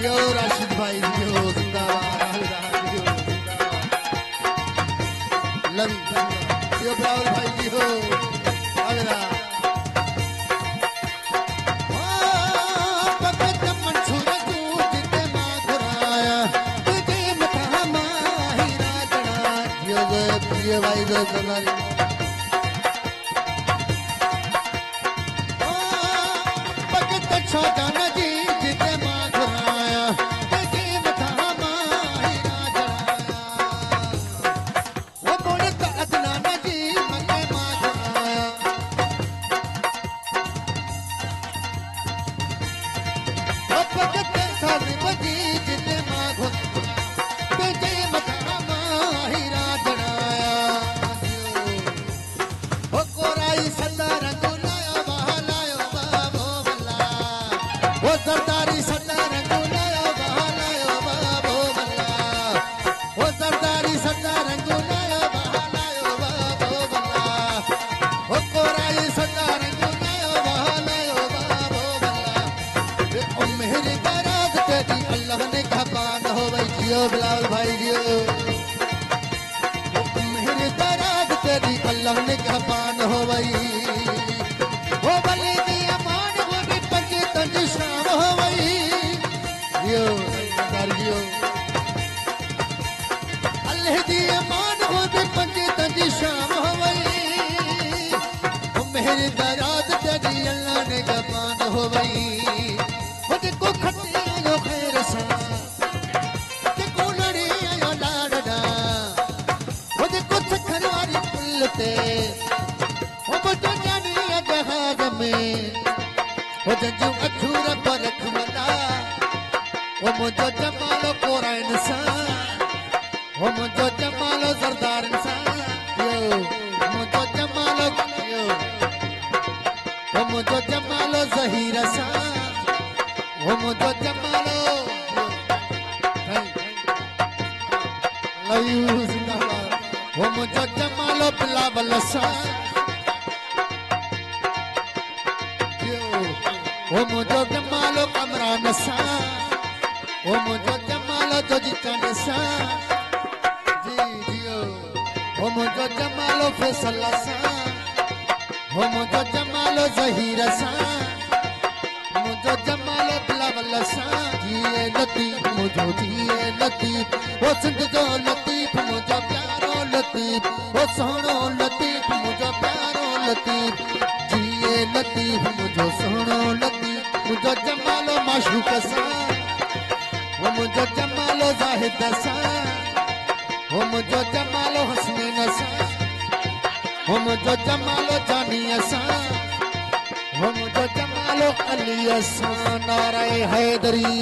यो राशिद भाई यो जिंदाबाद लवी यो ब्राउल भाई जी हो अगला ये भाई दो सरदारी भगत छोड़ना जी जिते मां घुराया ते मथा माही राजड़ाया वो मोड़े का अदनाना जी मते मां घुराया वो भगत सारी बजी जिते मां घुराया ते मथा माही राजड़ाया सरदारी सरदार गुलायो बहालायो बाबो बल्ला ओ सरदारी सरदार गुलायो बहालायो बाबो बल्ला ओ कोराई सरदार गुलायो बहालायो बाबो बल्ला ओ मेरी बारात तेरी अल्लाह ने कहबान हो भाई जियो बिलाल भाई जियो ओ मेरी बारात तेरी अल्लाह ने कहबान हो भाई ओ बली दी अमान हो भी पंजे तंज शाम हो भाई जियो जियो अल्लाह दी अमान हो भी पंजे तंज शाम हो भाई ओ मेरी बारात तेरी अल्लाह ने कहबान हो भाई ओ देखो खट्टी आयो खैर सा देखो लड़ी आयो लाडा ओ देखो सखरवारी पुलते ओ मुझे जानी जहाज में ओ जंजू अखूर पर रखमला ओ मुझे जमालो कोरा इंसान ओ मुझे जमालो सरदार इंसान यो मुझे जमालो यो ओ मुझे जमालो जहीर इंसान ओ मुझे जमालो लव यू जिंदाबाद ओ मुझे जमालो बिलावल इंसान ओ मुझो जमालो कमरान सा ओ मुझो जमालो जोजिकान सा जी जियो ओ मुझो जमालो फैसल सा ओ मुझो जमालो जहीर सा मुझो जमालो बिलावल सा जिए लतीफ मुझो जिए लतीफ ओ सिंध जो लतीफ मुझो प्यारो लतीफ ओ सोहणो लतीफ मुझो प्यारो लतीफ जिए लतीफ मुझो सोहणो लतीफ मुझो जमालो माशूक सा वो मुझो जमालो जाहिद सा वो मुझो जमालो हसनैन सा वो मुझो जमालो जानी सा वो मुझो जमालो अली सा नारे हैदरी।